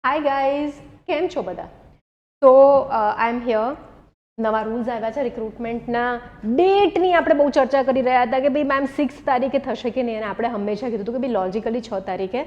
Hi guys, કેમ છો બધા? તો આઈ એમ હિયર. નવા રૂલ્સ આવ્યા છે રિક્રુટમેન્ટના. ડેટની આપણે બહુ ચર્ચા કરી રહ્યા હતા કે ભાઈ મેમ 6 તારીખે થશે કે નહીં, અને આપણે હંમેશા કીધું હતું કે ભાઈ લોજિકલી 6 તારીખે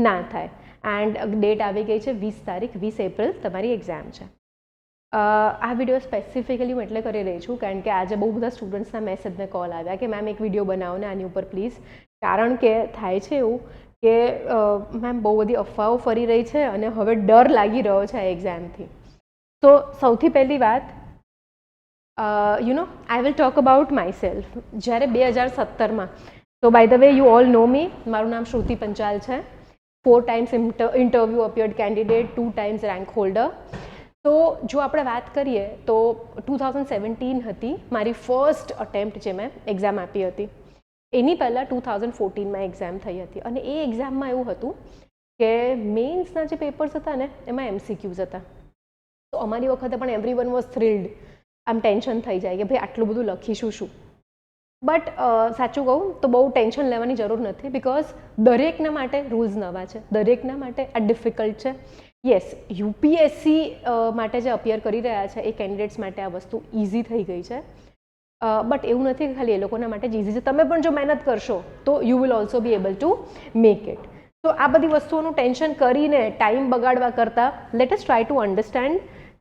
ના થાય. એન્ડ ડેટ આવી ગઈ છે 20 તારીખ, 20 એપ્રિલ તમારી એક્ઝામ છે. આ વિડીયો સ્પેસિફિકલી હું એટલે કરી રહી છું કારણ કે આજે બહુ બધા સ્ટુડન્ટ્સના મેસેજને કોલ આવ્યા કે મેમ એક વિડીયો બનાવો ને આની ઉપર પ્લીઝ, કારણ કે થાય છે એવું કે મેમ બહુ બધી અફવાઓ ફરી રહી છે અને હવે ડર લાગી રહ્યો છે આ એક્ઝામથી. તો સૌથી પહેલી વાત, I will talk about myself. જ્યારે 2017માં, તો by the way you all know me, મારું નામ શ્રુતિ પંચાલ છે. 4 times interview appeared candidate, 2 times rank holder. તો જો આપણે વાત કરીએ તો 2017 હતી મારી ફર્સ્ટ અટેમ્પ્ટ જે મેં એક્ઝામ આપી હતી. એની પહેલાં 2014માં એક્ઝામ થઈ હતી અને એ એક્ઝામમાં એવું હતું કે મેઇન્સના જે પેપર્સ હતા ને એમાં MCQs હતા. તો અમારી વખતે પણ એવરીવન વોઝ થ્રિલ્ડ. આમ ટેન્શન થઈ જાય કે ભાઈ આટલું બધું લખીશું શું. બટ સાચું કહું તો બહુ ટેન્શન લેવાની જરૂર નથી, બિકોઝ દરેકના માટે રૂલ્સ નવા છે, દરેકના માટે આ ડિફિકલ્ટ છે. યસ, યુપીએસસી માટે જે અપિયર કરી રહ્યા છે એ કેન્ડિડેટ્સ માટે આ વસ્તુ ઇઝી થઈ ગઈ છે. બટ એવું નથી કે ખાલી એ લોકોના માટે જ ઇઝી છે. તમે પણ જો મહેનત કરશો તો you will also be able to make it. તો આ બધી વસ્તુઓનું ટેન્શન કરીને ટાઈમ બગાડવા કરતાં let us try to understand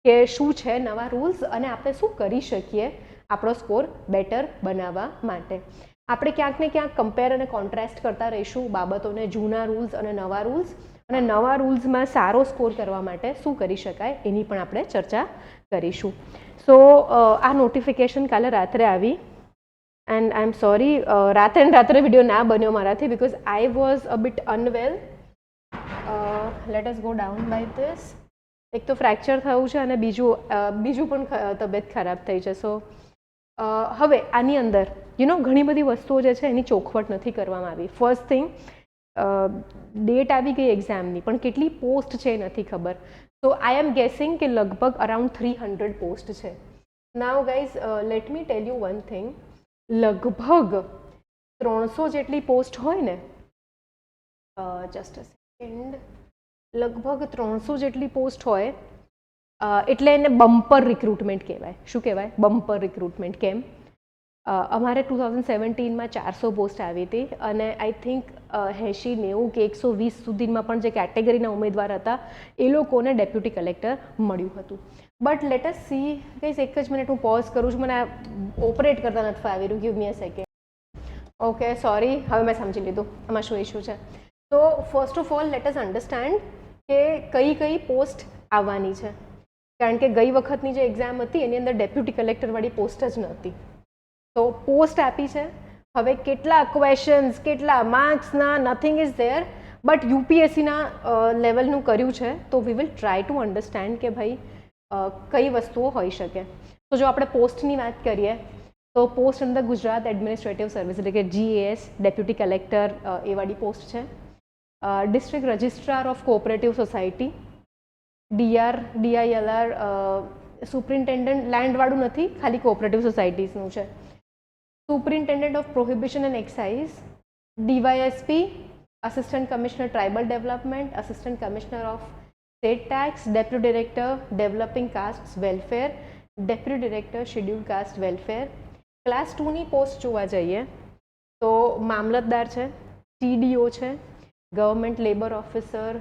કે શું છે નવા રૂલ્સ અને આપણે શું કરી શકીએ આપણો સ્કોર બેટર બનાવવા માટે. આપણે ક્યાંક ને ક્યાંક કમ્પેર અને કોન્ટ્રાસ્ટ કરતા રહીશું બાબતોને, જૂના રૂલ્સ અને નવા રૂલ્સ, અને નવા રૂલ્સમાં સારો સ્કોર કરવા માટે શું કરી શકાય એની પણ આપણે ચર્ચા કરીશું. સો આ નોટિફિકેશન કાલે રાત્રે આવી એન્ડ આઈ એમ સોરી, રાત્રે વિડીયો ના બન્યો મારાથી because I was a bit unwell. Let us go down by this. એક તો ફ્રેક્ચર થયું છે અને બીજું પણ તબિયત ખરાબ થઈ છે. સો હવે આની અંદર ઘણી બધી વસ્તુઓ જે છે એની ચોખવટ નથી કરવામાં આવી. ફર્સ્ટ થિંગ, ડેટ આવી ગઈ એક્ઝામની પણ કેટલી પોસ્ટ છે એ નથી ખબર. તો આઈ એમ ગેસિંગ કે લગભગ અરાઉન્ડ 300 પોસ્ટ છે. Now guys, let me tell you one thing. લગભગ 300 જેટલી પોસ્ટ હોય ને, જસ્ટ અ સેકન્ડ, લગભગ 300 જેટલી પોસ્ટ હોય એટલે એને બમ્પર રિક્રુટમેન્ટ કહેવાય. શું કહેવાય? Bumper recruitment. કેમ? અમારે 2017માં 400 પોસ્ટ આવી હતી અને આઈ થિંક 80, 90 કે 120 સુધીમાં પણ જે કેટેગરીના ઉમેદવાર હતા એ લોકોને ડેપ્યુટી કલેક્ટર મળ્યું હતું. But let S C guys, એક જ મિનિટ હું પોઝ કરું છું, મને ઓપરેટ કરતા નથી આવી રહ્યું. ગીવ મી અ સેકન્ડ. ઓકે, સોરી, હવે મેં સમજી લીધું આમાં શું ઇશ્યુ છે. તો first of all let us understand કે કઈ કઈ પોસ્ટ આવવાની છે, કારણ કે ગઈ વખતની જે એક્ઝામ હતી એની અંદર ડેપ્યુટી કલેક્ટરવાળી પોસ્ટ જ નહોતી. તો પોસ્ટ આપી છે. હવે કેટલા ક્વેશ્ચન્સ, કેટલા માર્ક્સના, નથિંગ ઇઝ ધેર, બટ યુપીએસસીના લેવલનું કર્યું છે. તો we will try to understand કે ભાઈ કઈ વસ્તુઓ હોઈ શકે. તો જો આપણે પોસ્ટની વાત કરીએ તો પોસ્ટ અંદર ગુજરાત એડમિનિસ્ટ્રેટિવ સર્વિસ એટલે કે GAS, ડેપ્યુટી કલેક્ટર એ વાળી પોસ્ટ છે. District registrar of cooperative society, DILR, superintendent લેન્ડવાળું નથી, ખાલી કોઓપરેટિવ સોસાયટીઝનું છે. Superintendent of prohibition and excise, DYSP, assistant commissioner tribal development, assistant commissioner of state tax, deputy director developing caste welfare, deputy director schedule caste welfare. Class 2ની post જોવા જઈએ તો મામલતદાર છે, TDO છે, government labour officer,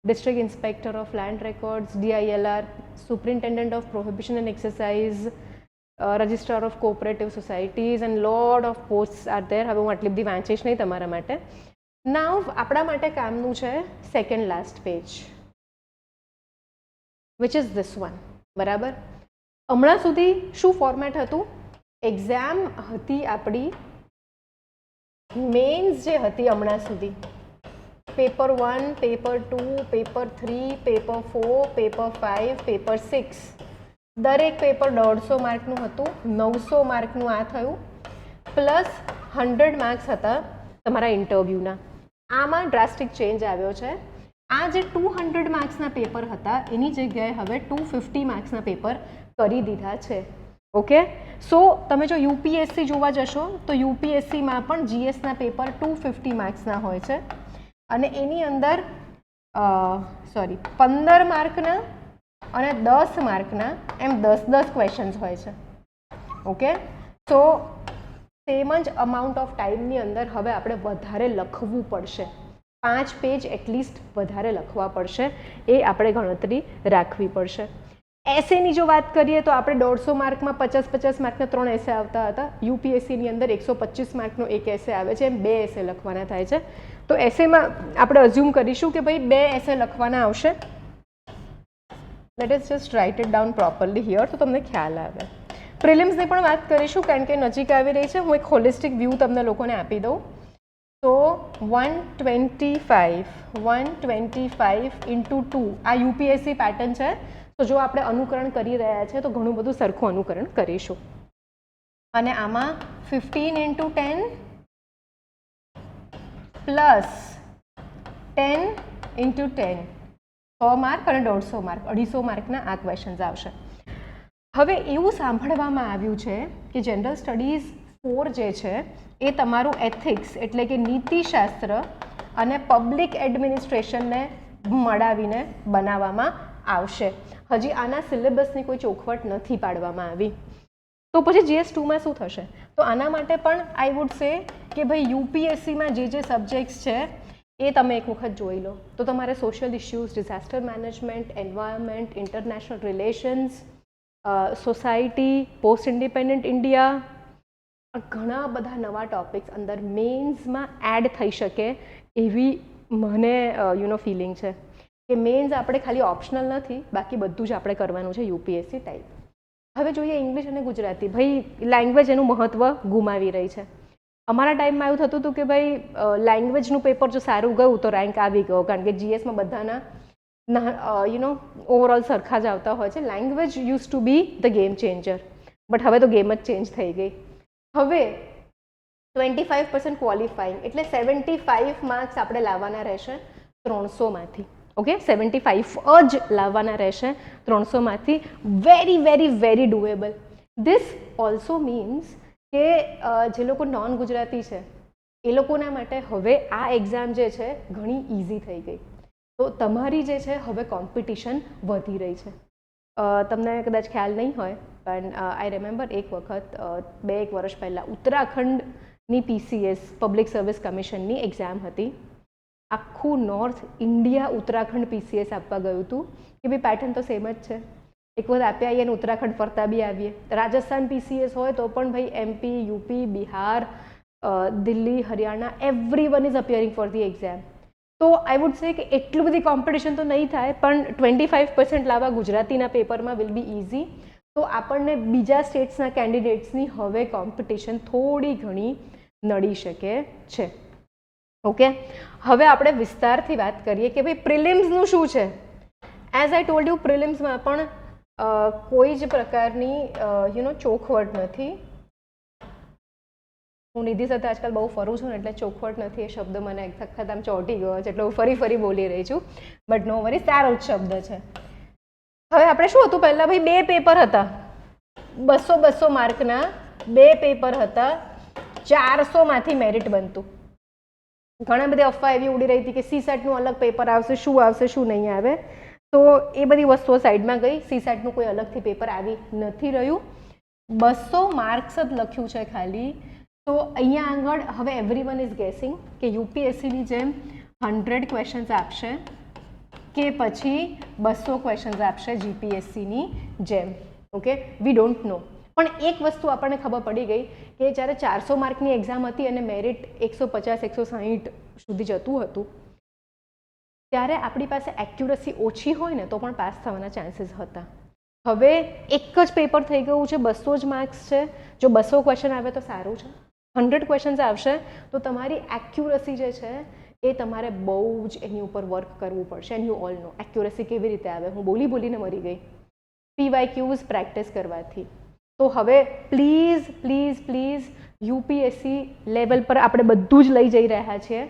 district inspector of land records, DILR, superintendent of prohibition and exercise, registrar of cooperative societies and lot of post are there. હવે હું આટલી બધી વાંચીશ નહીં તમારા માટે. નાવ આપણા માટે કામનું છે second last page, which is this one. બરાબર? હમણાં સુધી શું ફોર્મેટ હતું? એક્ઝામ હતી આપણી મેન્સ જે હતી હમણાં સુધી, paper 1, paper 2, paper 3, paper 4, paper 5, paper 6. દરેક પેપર 150 માર્કનું હતું. 900 માર્કનું આ થયું, પ્લસ 100 માર્ક્સ હતા તમારા ઇન્ટરવ્યૂના. આમાં ડ્રાસ્ટિક ચેન્જ આવ્યો છે. આ જે 200 માર્ક્સના પેપર હતા એની જગ્યાએ હવે 250 માર્ક્સના પેપર કરી દીધા છે. ઓકે, સો તમે જો યુપીએસસી જોવા જશો તો યુપીએસસીમાં પણ GSના પેપર 250 માર્ક્સના હોય છે અને એની અંદર સોરી 15 માર્કના અને 10 માર્કના એમ 10 ક્વેશ્ચન્સ હોય છે. ઓકે, સો સેમ જ અમાઉન્ટ ઓફ ટાઈમની અંદર હવે આપણે વધારે લખવું પડશે, 5 પેજ એટલીસ્ટ વધારે લખવા પડશે, એ આપણે ગણતરી રાખવી પડશે. એસેની જો વાત કરીએ તો આપણે 150 માર્કમાં 50 માર્કના 3 એસે આવતા હતા. યુપીએસસીની અંદર 125 માર્કનો એક એસે આવે છે, એમ 2 એસે લખવાના થાય છે. તો એસેમાં આપણે અઝ્યુમ કરીશું કે ભાઈ 2 એસે લખવાના આવશે. Let us just write it down properly here તો તમને ખ્યાલ આવે. પ્રિલિમ્સની પણ વાત કરીશું કારણ કે નજીક આવી રહી છે. હું એક હોલિસ્ટિક વ્યૂ તમને લોકોને આપી દઉં. તો 125 ઇન્ટુ 2 આ યુપીએસસી પેટર્ન છે. તો જો આપણે અનુકરણ કરી રહ્યા છે તો ઘણું બધું સરખું અનુકરણ કરીશું. અને આમાં 15 ઇન્ટુ 10 પ્લસ 10 ઇન્ટુ 10 100 માર્ક અને 150 માર્ક 250 માર્કના આ ક્વેશ્ચન્સ આવશે. હવે એવું સાંભળવામાં આવ્યું છે કે જનરલ સ્ટડીઝ 4 જે છે એ તમારું એથિક્સ એટલે કે નીતિશાસ્ત્ર અને પબ્લિક એડમિનિસ્ટ્રેશનને મળાવીને બનાવવામાં આવશે. હજી આના સિલેબસની કોઈ ચોખવટ નથી પાડવામાં આવી. તો પછી GS2માં શું થશે? તો આના માટે પણ આઈ વુડ સે કે ભાઈ યુપીએસસીમાં જે સબ્જેક્ટ્સ છે એ તમે એક વખત જોઈ લો. તો તમારે social issues, disaster management, environment, international relations, society, post independent India, ઘણા બધા નવા ટોપિક્સ અંદર મેન્સમાં એડ થઈ શકે એવી મને ફિલિંગ છે કે મેન્સ આપણે ખાલી ઓપ્શનલ નથી, બાકી બધું જ આપણે કરવાનું છે યુપીએસસી ટાઈપ. હવે જોઈએ ઇંગ્લિશ અને ગુજરાતી. ભાઈ લેંગ્વેજ એનું મહત્ત્વ ગુમાવી રહી છે. અમારા ટાઈમમાં એવું થતું હતું કે ભાઈ લેંગ્વેજનું પેપર જો સારું ગયું તો રેન્ક આવી ગયો, કારણ કે જીએસમાં બધાના ઓવરઓલ સરખા જ આવતા હોય છે. Language use to B the game changer, but હવે તો ગેમ જ ચેન્જ થઈ ગઈ. હવે 25% ક્વોલિફાઈંગ એટલે 75 માર્ક્સ આપણે લાવવાના રહેશે 300માંથી. ઓકે, 75 જ લાવવાના રહેશે 300માંથી. Very very very doable. This also means કે જે લોકો નોન ગુજરાતી છે એ લોકોના માટે હવે આ એક્ઝામ જે છે ઘણી ઇઝી થઈ ગઈ. તો તમારી જે છે હવે કોમ્પિટિશન વધી રહી છે. તમને કદાચ ખ્યાલ નહીં હોય પણ આઈ રિમેમ્બર એક વખત 2-1 વર્ષ પહેલાં ઉત્તરાખંડની PCS પબ્લિક સર્વિસ કમિશનની એક્ઝામ હતી. આખું નોર્થ ઇન્ડિયા ઉત્તરાખંડ PCS આપવા ગયું હતું કે ભાઈ પેટર્ન તો સેમ જ છે, એક વખત આપી આવીએ અને ઉત્તરાખંડ ફરતા બી આવીએ. રાજસ્થાન PCS હોય તો પણ ભાઈ MP, UP, Bihar, Delhi, Haryana, everyone is appearing for the exam. તો આઈ વુડ સે કે એટલું બધી કોમ્પિટિશન તો નહીં થાય, પણ 25% લાવવા ગુજરાતીના પેપરમાં વિલ બી ઇઝી. તો આપણને બીજા સ્ટેટ્સના કેન્ડિડેટ્સની હવે કોમ્પિટિશન થોડી ઘણી નડી શકે છે. ઓકે, હવે આપણે વિસ્તારથી વાત કરીએ કે ભાઈ પ્રિલિમ્સનું શું છે. એઝ આઈ ટોલ્ડ યુ, પ્રિલિમ્સમાં પણ કોઈ જ પ્રકારની ચોખવટ નથી. હું નિધિ સાથે આજકાલ બહુ ફરું છું ને એટલે ચોખવટ નથી એ શબ્દ મને સખત આમ ચોંટી ગયો છે એટલે હું ફરી બોલી રહી છું. બટ નો વરી, સારો જ શબ્દ છે. હવે આપણે શું હતું પહેલાં ભાઈ 2 પેપર હતા, 200 માર્કના 2 પેપર હતા, 400માંથી મેરિટ બનતું. ઘણા બધી અફવા એવી ઉડી રહી હતી કે CSATનું અલગ પેપર આવશે, શું નહીં આવે. તો એ બધી વસ્તુઓ સાઈડમાં ગઈ. CSATનું કોઈ અલગથી પેપર આવી નથી રહ્યું. 200 માર્ક્સ જ લખ્યું છે ખાલી. તો અહીંયા આગળ હવે એવરીવન ઇઝ ગેસિંગ કે યુપીએસસીની જેમ 100 ક્વેશ્ચન્સ આપશે કે પછી 200 ક્વેશ્ચન્સ આપશે જીપીએસસીની જેમ. Okay, we don't know. પણ એક વસ્તુ આપણને ખબર પડી ગઈ કે જ્યારે 400 માર્કની એક્ઝામ હતી અને મેરિટ 150-160 સુધી જતું હતું ત્યારે આપણી પાસે એક્યુરસી ઓછી હોય ને તો પણ પાસ થવાના ચાન્સીસ હતા. હવે એક જ પેપર થઈ ગયું છે, 200 જ માર્ક્સ છે. જો 200 ક્વેશ્ચન આવે તો સારું છે, 100 ક્વેશ્ચન્સ આવશે તો તમારી એક્યુરસી જે છે એ તમારે બહુ જ એની ઉપર વર્ક કરવું પડશે. And you all no accuracy કેવી રીતે આવે. હું બોલીને મરી ગઈ. PYQs પ્રેક્ટિસ કરવાથી. તો હવે પ્લીઝ યુપીએસસી લેવલ પર આપણે બધું જ લઈ જઈ રહ્યા છીએ.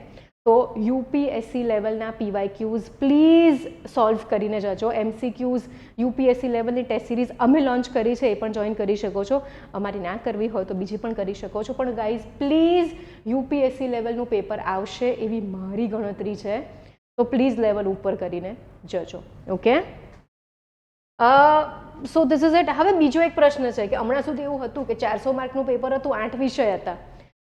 તો યુપીએસસી લેવલના PYQs પ્લીઝ સોલ્વ કરીને જજો. MCQs યુપીએસસી લેવલની ટેસ્ટ સિરીઝ અમે લોન્ચ કરી છે, એ પણ જોઈન કરી શકો છો. અમારી ના કરવી હોય તો બીજી પણ કરી શકો છો. પણ ગાઈઝ પ્લીઝ યુપીએસસી લેવલનું પેપર આવશે એવી મારી ગણતરી છે. તો પ્લીઝ લેવલ ઉપર કરીને જજો. Okay, so this is it. હવે બીજો એક પ્રશ્ન છે કે હમણાં સુધી એવું હતું કે 400 માર્કનું પેપર હતું, 8 વિષય હતા,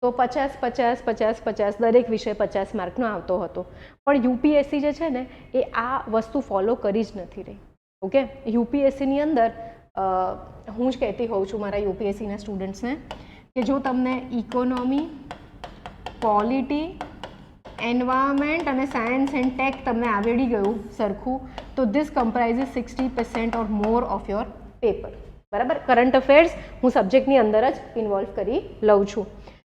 તો 50 50 50 50 દરેક વિષય 50 માર્કનો આવતો હતો. પણ યુપીએસસી જે છે ને એ આ વસ્તુ ફોલો કરી જ નથી રહી. ઓકે, યુપીએસસીની અંદર હું જ કહેતી હોઉં છું મારા યુપીએસસીના સ્ટુડન્ટ્સને કે જો તમને ઇકોનોમી, પોલિટી, એન્વાયરમેન્ટ અને સાયન્સ એન્ડ ટેક તમને આવડી ગયું સરખું, તો this comprises 60% or more of your paper. બરાબર, કરંટ અફેર્સ હું સબ્જેક્ટની અંદર જ ઇન્વોલ્વ કરી લઉં છું.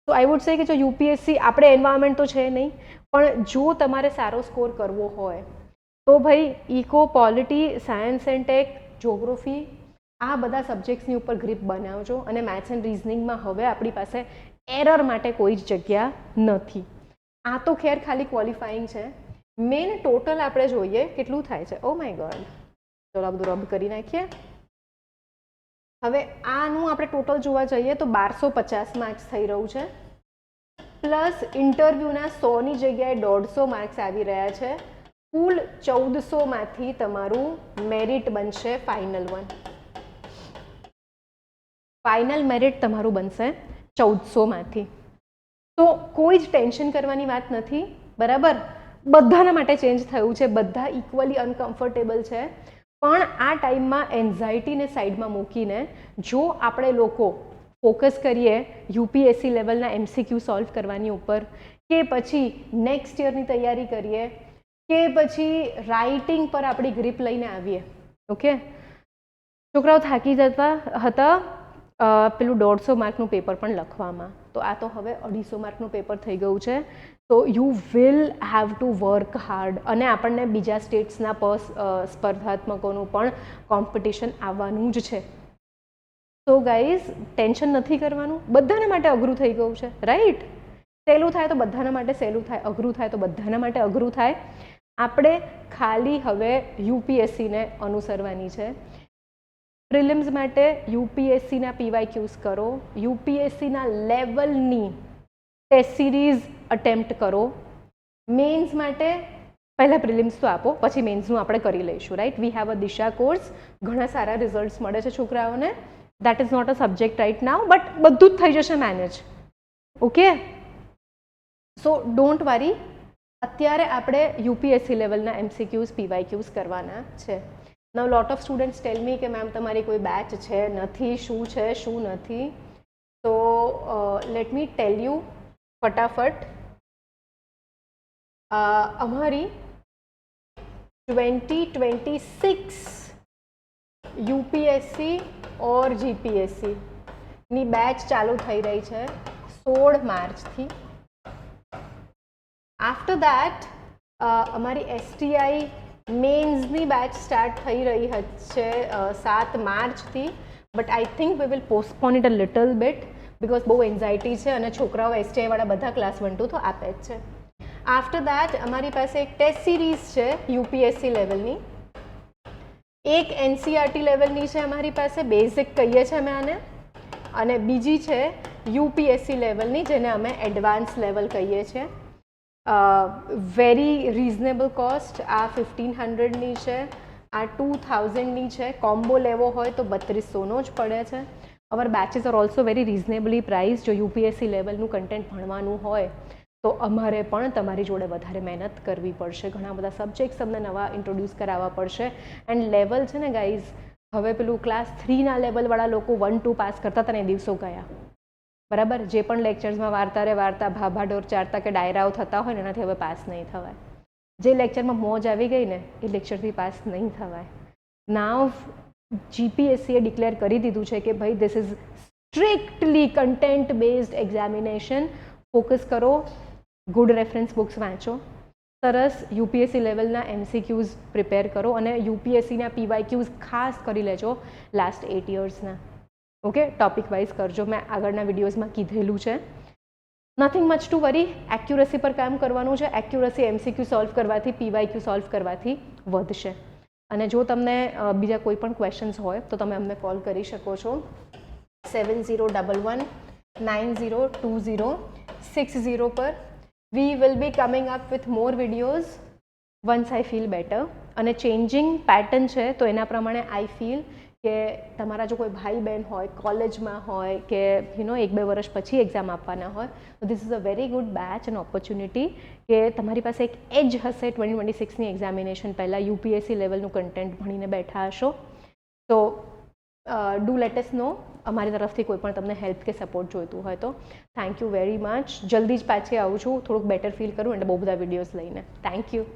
તો આઈ વુડ સે કે જો યુપીએસસી, આપણે એન્વાયરમેન્ટ તો છે નહીં, પણ જો તમારે સારો સ્કોર કરવો હોય તો ભાઈ eco, polity, science and tech, geography, આ બધા સબ્જેક્ટ્સની ઉપર ગ્રીપ બનાવજો. અને મેથ્સ એન્ડ રિઝનિંગમાં હવે આપણી પાસે એરર માટે કોઈ જ જગ્યા નથી. આ તો ખેર ખાલી ક્વોલિફાઈંગ છે. મેઇન ટોટલ આપણે જોઈએ કેટલું થાય છે. ઓ માય ગોડ, ચલો આ બધું રબ કરી નાખીએ. હવે આનું આપણે ટોટલ જોવા જઈએ તો 1250 માર્ક્સ થઈ રહ્યું છે, પ્લસ ઇન્ટરવ્યૂના 100ની જગ્યાએ 150 માર્ક્સ આવી રહ્યા છે. કુલ 1400માંથી તમારું મેરિટ બનશે ફાઇનલ 1. ફાઇનલ મેરિટ તમારું બનશે 1400માંથી. તો કોઈ જ ટેન્શન કરવાની વાત નથી. બરાબર, બધાના માટે ચેન્જ થયું છે, બધા ઇક્વલી અનકમ્ફર્ટેબલ છે. પણ આ ટાઈમમાં એન્ઝાયટીને સાઈડમાં મૂકીને જો આપણે લોકો ફોકસ કરીએ યુપીએસસી લેવલના એમસીક્યુ સોલ્વ કરવાની ઉપર, કે પછી નેક્સ્ટ યરની તૈયારી કરીએ, કે પછી રાઇટિંગ પર આપણી ગ્રીપ લઈને આવીએ. ઓકે, છોકરાઓ થાકી જતા હતા પેલું 150 માર્કનું પેપર પણ લખવામાં, તો આ તો હવે 250 માર્કનું પેપર થઈ ગયું છે. તો you will have to work hard. અને આપણને બીજા સ્ટેટ્સના સ્પર્ધાત્મકોનું પણ કોમ્પિટિશન આવવાનું જ છે. તો ગાઈઝ ટેન્શન નથી કરવાનું, બધાના માટે અઘરું થઈ ગયું છે, રાઈટ? સહેલું થાય તો બધાના માટે સહેલું થાય, અઘરું થાય તો બધાના માટે અઘરું થાય. આપણે ખાલી હવે યુપીએસસીને અનુસરવાની છે. પ્રિલિમ્સ માટે યુપીએસસીના પીવાયક્યુઝ કરો, યુપીએસસીના લેવલની ટેસ્ટ સિરીઝ અટેમ્પ્ટ કરો. મેન્સ માટે પહેલાં પ્રિલિમ્સ તો આપો, પછી મેન્સનું આપણે કરી લઈશું, right? We have a Disha course, ઘણા સારા રિઝલ્ટ્સ મળે છે છોકરાઓને. That is not a subject right now, but બધું જ થઈ જશે manage. Okay, so don't worry. અત્યારે આપણે યુપીએસસી લેવલના એમસીક્યુઝ, પીવાયક્યુઝ કરવાના છે. નાઉ લોટ ઓફ સ્ટુડન્ટ્સ ટેલ મી કે મેમ તમારી કોઈ બેચ છે, નથી, શું છે, શું નથી. તો લેટ મી ટેલ યુ ફટાફટ. અમારી 2026 યુપીએસસી ઓર જીપીએસસીની બેચ ચાલુ થઈ રહી છે 16 માર્ચથી. આફ્ટર દેટ અમારી એસટીઆઈ મેન્સની બેચ સ્ટાર્ટ થઈ રહી છે 7 માર્ચથી. But I think we will postpone it a little bit because બહુ એન્ઝાયટી છે અને છોકરાઓ એસટીઆઈવાળા બધા ક્લાસ 1 2 તો આપે જ છે. આફ્ટર દેટ અમારી પાસે એક ટેસ્ટ સિરીઝ છે યુપીએસસી લેવલની, એક એનસીઆરટી લેવલની છે અમારી પાસે, બેઝિક કહીએ છીએ અમે આને, અને બીજી છે યુપીએસસી લેવલની જેને અમે એડવાન્સ લેવલ કહીએ છીએ. Very reasonable cost. આ 1500ની છે, આ 2000ની છે. કોમ્બો લેવો હોય તો 3200નો જ પડે છે. Our batches are also very reasonably price. જો યુપીએસસી લેવલનું કન્ટેન્ટ ભણવાનું હોય તો અમારે પણ તમારી જોડે વધારે મહેનત કરવી પડશે. ઘણા બધા સબ્જેક્ટ્સ તમને નવા ઇન્ટ્રોડ્યુસ કરાવવા પડશે. એન્ડ લેવલ છે ને ગાઈઝ, હવે પેલું ક્લાસ 3ના લેવલવાળા લોકો 1 2 પાસ કરતા હતા ને એ દિવસો ગયા. બરાબર, જે પણ લેક્ચર્સમાં વાર્તા ભાભાઢોર ચારતા કે ડાયરાઓ થતા હોય ને એનાથી હવે પાસ નહીં થવાય. જે લેક્ચરમાં મોજ આવી ગઈ ને એ લેક્ચરથી પાસ નહીં થવાય. નાવ જીપીએસસીએ ડિક્લેર કરી દીધું છે કે ભાઈ this is strictly content based examination. Focus કરો, ગુડ રેફરન્સ બુક્સ વાંચો, સરસ યુપીએસસી લેવલના એમસીક્યુઝ પ્રિપેર કરો અને યુપીએસસીના પીવાયક્યુઝ ખાસ કરી લેજો લાસ્ટ 8 યર્સના. ઓકે, ટોપિક વાઇઝ કરજો, મેં આગળના વિડીયોઝમાં કીધેલું છે. નથિંગ મચ ટુ વરી. એક્યુરસી પર કામ કરવાનું છે. એક્યુરસી એમસીક્યુ સોલ્વ કરવાથી, પીવાયક્યુ સોલ્વ કરવાથી વધશે. અને જો તમને બીજા કોઈ પણ ક્વેશ્ચન્સ હોય તો તમે અમને કોલ કરી શકો છો 7011 9020 60 પર. We will be coming up with more videos once I feel better. અને ચેન્જિંગ પેટર્ન છે તો એના પ્રમાણે આઈ ફીલ કે તમારા જો કોઈ ભાઈ બહેન હોય, કોલેજમાં હોય કે 1-2 વર્ષ પછી એક્ઝામ આપવાના હોય, તો this is a very good batch and opportunity કે તમારી પાસે એક એજ હશે 2026ની એક્ઝામિનેશન પહેલાં. યુપીએસસી લેવલનું કન્ટેન્ટ ભણીને બેઠા હશો. તો ડુ લેટ અસ નો. અમારી તરફથી કોઈ પણ તમને હેલ્પ કે સપોર્ટ જોઈતું હોય તો. Thank you very much. જલ્દી જ પાછી આવું છું, થોડુંક બેટર ફીલ કરું અને બહુ બધા વિડીયોઝ લઈને. Thank you.